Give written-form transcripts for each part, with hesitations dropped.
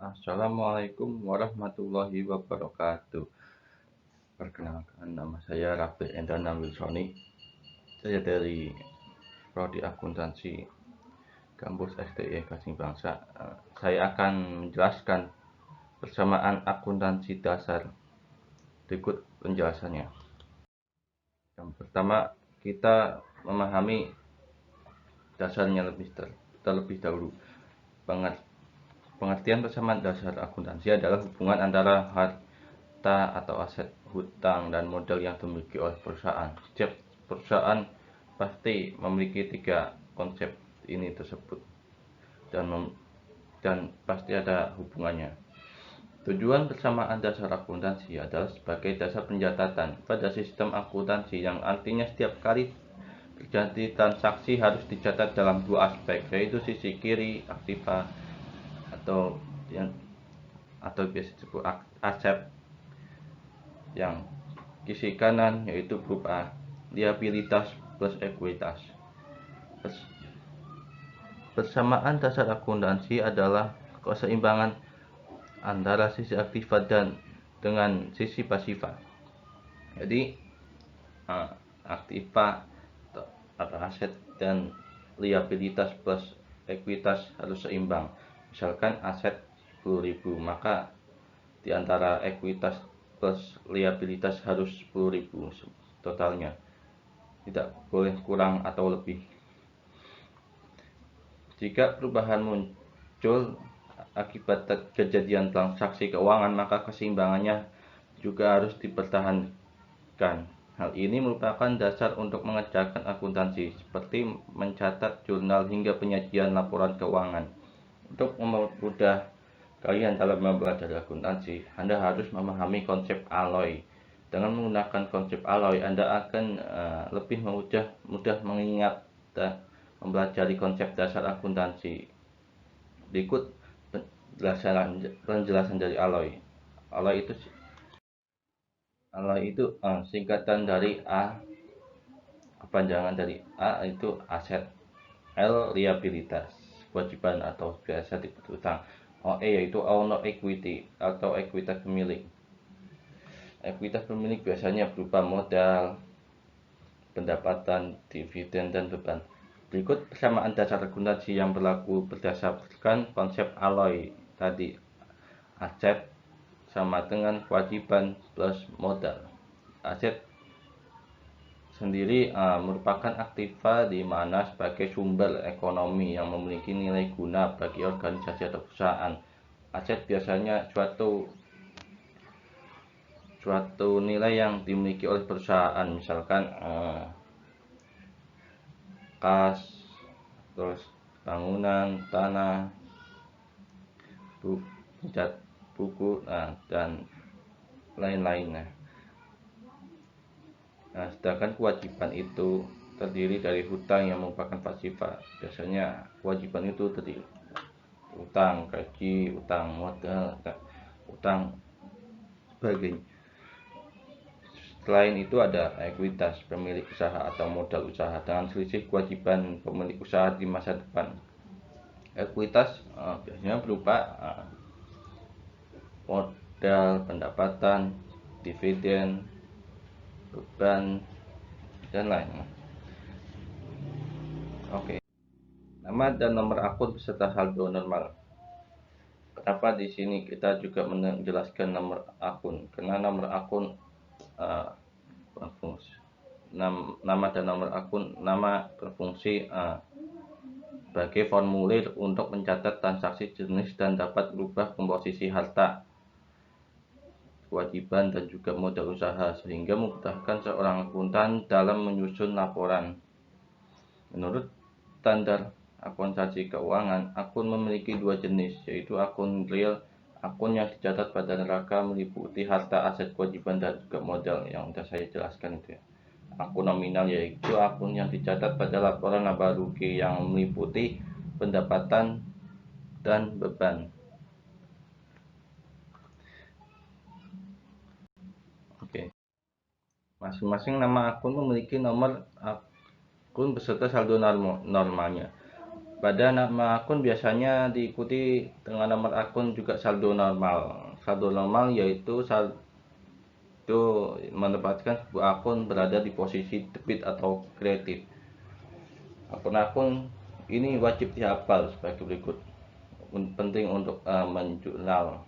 Assalamualaikum warahmatullahi wabarakatuh. Perkenalkan, nama saya Rafi Endana Wilsoni. Saya dari Prodi Akuntansi Kampus STI Gasing Bangsa. Saya akan menjelaskan persamaan akuntansi dasar. Berikut penjelasannya. Yang pertama, kita memahami dasarnya terlebih dahulu. Pengertian persamaan dasar akuntansi adalah hubungan antara harta atau aset, hutang, dan modal yang dimiliki oleh perusahaan. Setiap perusahaan pasti memiliki tiga konsep ini tersebut dan pasti ada hubungannya. Tujuan persamaan dasar akuntansi adalah sebagai dasar pencatatan pada sistem akuntansi, yang artinya setiap kali terjadi transaksi harus dicatat dalam dua aspek, yaitu sisi kiri aktiva atau biasa disebut aset, yang sisi kanan yaitu berupa liabilitas plus ekuitas. Persamaan dasar akuntansi adalah keseimbangan antara sisi aktiva dengan sisi pasifa. Jadi aktiva atau aset dan liabilitas plus ekuitas harus seimbang. Misalkan aset 10.000, maka di antara ekuitas plus liabilitas harus 10.000 totalnya, tidak boleh kurang atau lebih. Jika perubahan muncul akibat kejadian transaksi keuangan, maka keseimbangannya juga harus dipertahankan. Hal ini merupakan dasar untuk mengerjakan akuntansi, seperti mencatat jurnal hingga penyajian laporan keuangan. Untuk mempermudah kalian dalam mempelajari akuntansi, Anda harus memahami konsep alloy. Dengan menggunakan konsep alloy, Anda akan lebih mudah mengingat dan mempelajari konsep dasar akuntansi. Berikut penjelasan dari alloy. Alloy itu singkatan dari A, kepanjangan dari A itu aset, L liabilitas, kewajiban atau biasa disebut utang, OE yaitu owner equity atau ekuitas pemilik. Ekuitas pemilik biasanya berupa modal, pendapatan, dividen, dan beban. Berikut persamaan dasar akuntansi yang berlaku berdasarkan konsep alloy tadi. Aset sama dengan kewajiban plus modal. Aset sendiri merupakan aktiva di mana sebagai sumber ekonomi yang memiliki nilai guna bagi organisasi atau perusahaan. Aset biasanya suatu nilai yang dimiliki oleh perusahaan, misalkan kas, terus bangunan, tanah, buku, dan lain-lainnya. Sedangkan kewajiban itu terdiri dari hutang yang merupakan pasifa. Biasanya kewajiban itu terdiri utang gaji, utang modal, utang sebagainya. Selain itu ada ekuitas pemilik usaha atau modal usaha dengan selisih kewajiban pemilik usaha di masa depan. Ekuitas biasanya berupa modal, pendapatan, dividen, beban, dan lain. Oke. Nama dan nomor akun beserta saldo normal. Kenapa di sini kita juga menjelaskan nomor akun? Karena nomor akun berfungsi. Nama dan nomor akun berfungsi sebagai formulir untuk mencatat transaksi jenis dan dapat berubah komposisi harta, kewajiban, dan juga modal usaha, sehingga memudahkan seorang akuntan dalam menyusun laporan. Menurut standar akuntansi keuangan, akun memiliki dua jenis, yaitu akun real, akun yang dicatat pada neraca meliputi harta, aset, kewajiban, dan juga modal yang sudah saya jelaskan itu ya. Akun nominal yaitu akun yang dicatat pada laporan laba rugi yang meliputi pendapatan dan beban. Oke. Masing-masing nama akun memiliki nomor akun beserta saldo normalnya. Pada nama akun biasanya diikuti dengan nomor akun juga saldo normal. Saldo normal yaitu saldo menempatkan sebuah akun berada di posisi debit atau kredit. Akun-akun ini wajib dihafal sebagai berikut. Penting untuk menjurnal.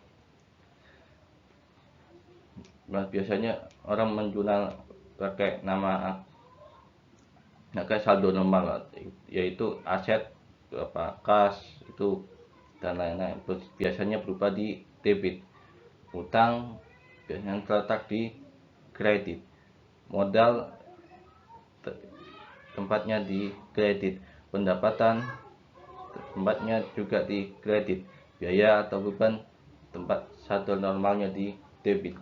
Biasanya orang menjurnal pakai nama pakai saldo normal, yaitu aset kas itu dan lain-lain. Biasanya berupa di debit, utang biasanya terletak di kredit, modal tempatnya di kredit, pendapatan tempatnya juga di kredit, biaya atau beban tempat saldo normalnya di debit.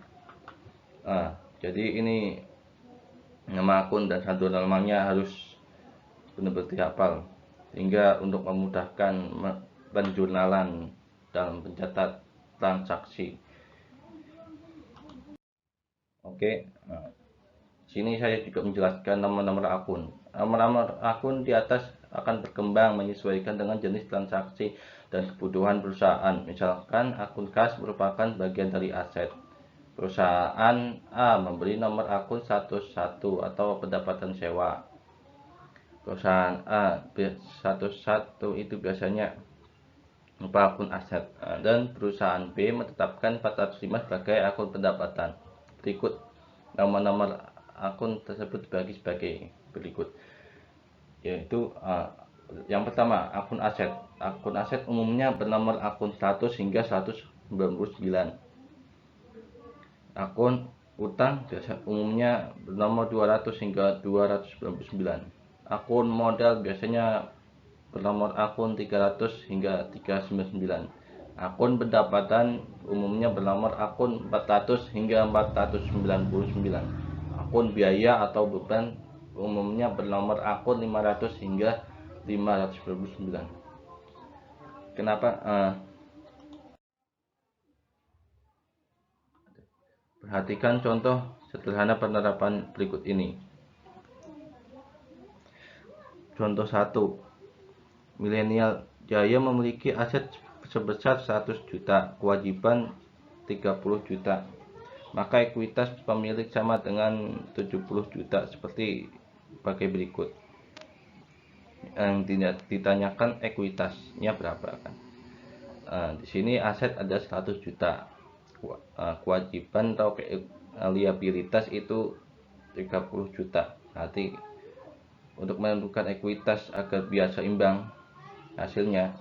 Jadi ini nama akun dan saldo normalnya harus benar-benar dihafal, sehingga untuk memudahkan penjurnalan dalam pencatat transaksi. Oke, sini saya juga menjelaskan nomor-nomor akun. Nomor-nomor akun di atas akan berkembang menyesuaikan dengan jenis transaksi dan kebutuhan perusahaan. Misalkan akun kas merupakan bagian dari aset. Perusahaan A memberi nomor akun 11 atau pendapatan sewa. Perusahaan A 11 itu biasanya akun aset, dan perusahaan B menetapkan 405 sebagai akun pendapatan. Berikut nomor-nomor akun tersebut dibagi sebagai berikut, yaitu yang pertama akun aset. Akun aset umumnya bernomor akun 100 hingga 199. Akun utang biasa umumnya bernomor 200 hingga 299. Akun modal biasanya bernomor akun 300 hingga 399. Akun pendapatan umumnya bernomor akun 400 hingga 499. Akun biaya atau beban umumnya bernomor akun 500 hingga 599. Kenapa? Perhatikan contoh sederhana penerapan berikut ini. Contoh 1. Milenial Jaya memiliki aset sebesar 100 juta, kewajiban 30 juta. Maka ekuitas pemilik sama dengan 70 juta seperti sebagai berikut. Yang ditanyakan ekuitasnya berapa kan? Di sini aset ada 100 juta. Kewajiban atau liabilitas itu 30 juta. Nanti untuk menentukan ekuitas agar biar seimbang hasilnya,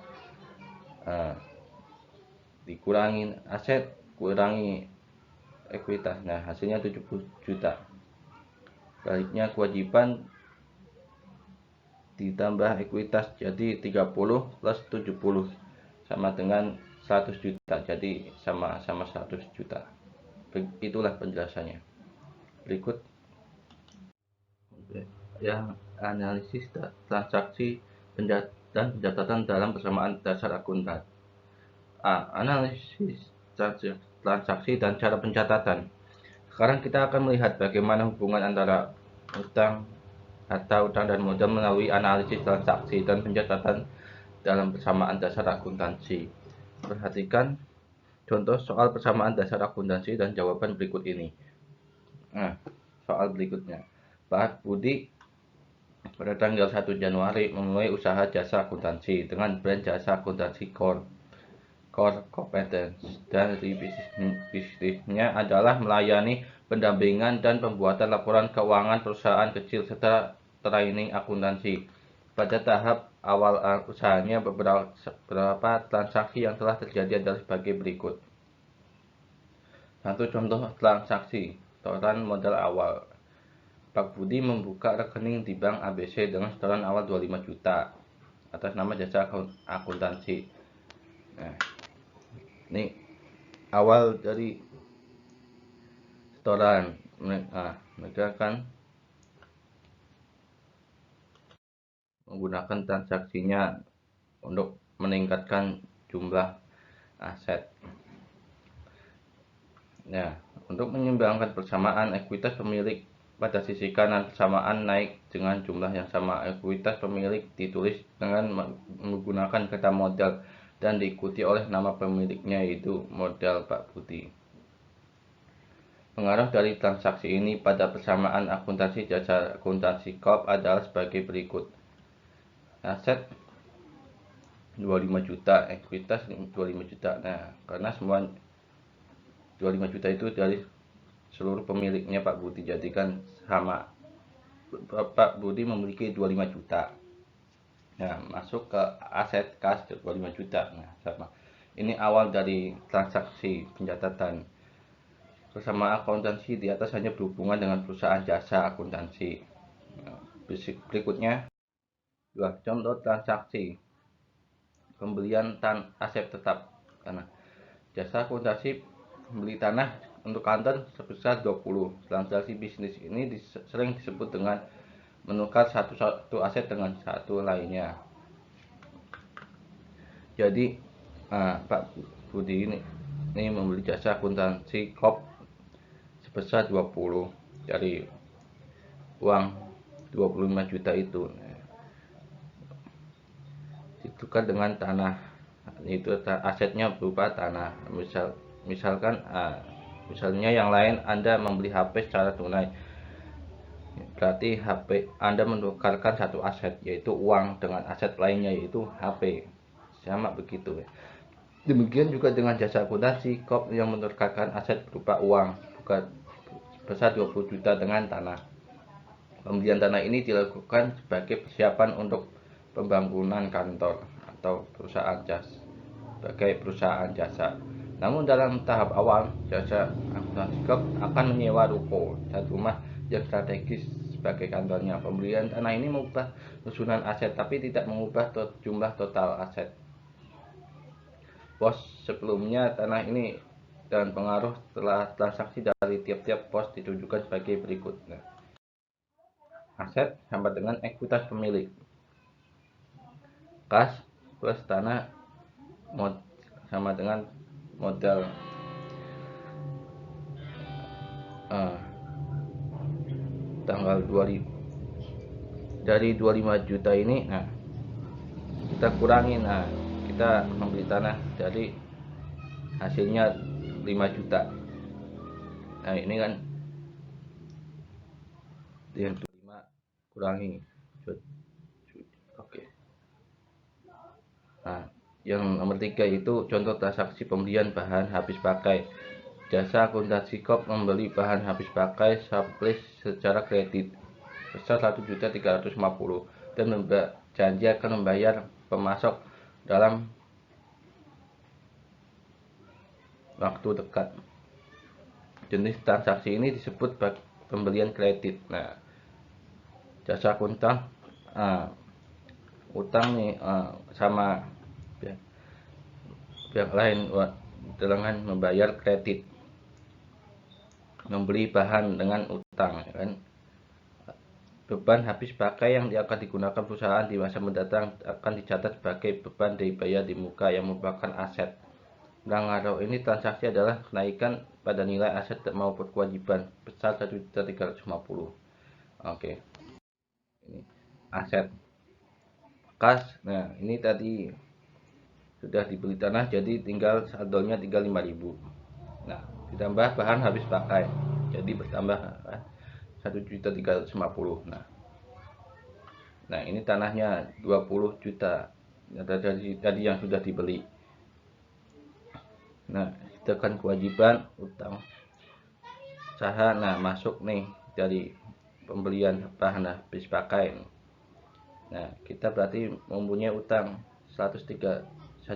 dikurangin aset kurangi ekuitas, nah hasilnya 70 juta. Baliknya kewajiban ditambah ekuitas jadi 30 plus 70 sama dengan 100 juta, jadi sama-sama 100 juta. Itulah penjelasannya. Berikut yang analisis transaksi dan pencatatan dalam persamaan dasar akuntan. Analisis transaksi dan cara pencatatan. Sekarang kita akan melihat bagaimana hubungan antara utang, harta utang dan modal melalui analisis transaksi dan pencatatan dalam persamaan dasar akuntansi. Perhatikan contoh soal persamaan dasar akuntansi dan jawaban berikut ini. Soal berikutnya. Pak Budi pada tanggal 1 Januari memulai usaha jasa akuntansi dengan brand jasa akuntansi core competence, dan bisnisnya adalah melayani pendampingan dan pembuatan laporan keuangan perusahaan kecil serta training akuntansi. Pada tahap awal usahanya, beberapa transaksi yang telah terjadi adalah sebagai berikut. Satu contoh transaksi, setoran modal awal. Pak Budi membuka rekening di Bank ABC dengan setoran awal 25 juta atas nama jasa akuntansi. Nah, ini awal dari setoran. Mereka akan menggunakan transaksinya untuk meningkatkan jumlah aset. Nah, untuk menyeimbangkan persamaan ekuitas pemilik Pada sisi kanan persamaan naik dengan jumlah yang sama. Ekuitas pemilik ditulis dengan menggunakan kata modal dan diikuti oleh nama pemiliknya, yaitu modal Pak Budi. Pengaruh dari transaksi ini pada persamaan akuntansi jasa akuntansi Corp adalah sebagai berikut. Aset 25 juta, ekuitas 25 juta. Nah, karena semua 25 juta itu dari seluruh pemiliknya Pak Budi, jadi kan sama. Pak Budi memiliki 25 juta. Nah, masuk ke aset kas 25 juta. Nah, sama. Ini awal dari transaksi pencatatan. Persamaan akuntansi di atas hanya berhubungan dengan perusahaan jasa akuntansi. Nah, berikutnya, dua contoh transaksi pembelian aset tetap tanah. Jasa akuntansi membeli tanah untuk kantor sebesar 20. Transaksi bisnis ini sering disebut dengan menukar satu aset dengan satu lainnya. Jadi Pak Budi ini membeli jasa akuntansi Corp sebesar 20 dari uang 25 juta itu. Ditukar dengan tanah, itu asetnya berupa tanah. Misalnya yang lain Anda membeli HP secara tunai, berarti HP Anda menukarkan satu aset yaitu uang dengan aset lainnya yaitu HP, sama begitu. Demikian juga dengan jasa akuntansi Corp yang menukarkan aset berupa uang bukan sebesar 20 juta dengan tanah. Pembelian tanah ini dilakukan sebagai persiapan untuk pembangunan kantor atau perusahaan jasa sebagai perusahaan jasa. Namun dalam tahap awal, jasa akuntansi Corp akan menyewa ruko dan rumah yang strategis sebagai kantornya. Pembelian tanah ini mengubah susunan aset tapi tidak mengubah jumlah total aset. Pos sebelumnya tanah ini dan pengaruh setelah transaksi dari tiap-tiap pos ditunjukkan sebagai berikut. Aset sama dengan ekuitas pemilik. Kas plus tanah sama dengan modal tanggal 2000 dari 25 juta ini. Nah, kita kurangin. Nah, kita membeli tanah dari hasilnya 5 juta. Nah, ini kan yang 5 kurangi. Oke. Nah, yang nomor 3 itu contoh transaksi pembelian bahan habis pakai. Jasa akuntansi Corp membeli bahan habis pakai surplus secara kredit sebesar 1.350.000 dan berjanji akan membayar pemasok dalam waktu dekat. Jenis transaksi ini disebut pembelian kredit. Nah, jasa akuntan utang nih sama pihak lain dengan membayar kredit, membeli bahan dengan utang, ya kan? Beban habis pakai yang akan digunakan perusahaan di masa mendatang akan dicatat sebagai beban dibayar di muka yang merupakan aset. Pengaruh ini transaksi adalah kenaikan pada nilai aset maupun kewajiban besar 1.350.000. Oke. Ini aset kas. Nah, ini tadi sudah dibeli tanah jadi tinggal saldonya tinggal 5.000. Nah, ditambah bahan habis pakai jadi bertambah 1.350.000. Nah, ini tanahnya 20 juta tadi yang sudah dibeli. Nah, tekan kewajiban utang usaha. Nah, masuk nih dari pembelian bahan habis pakai. Nah, kita berarti mempunyai utang 1.350.000.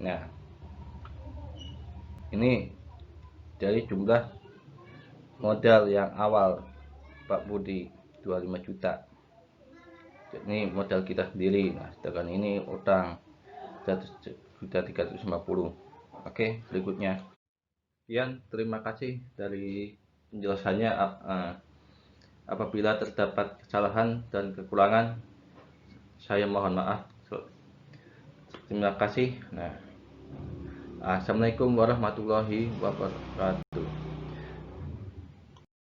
Nah, ini dari jumlah modal yang awal Pak Budi 25 juta. Ini modal kita sendiri. Nah, sedangkan ini utang 1.350.000. Oke, berikutnya. Sekian, terima kasih dari penjelasannya. Apabila terdapat kesalahan dan kekurangan, saya mohon maaf. Terima kasih. Nah, assalamualaikum warahmatullahi wabarakatuh.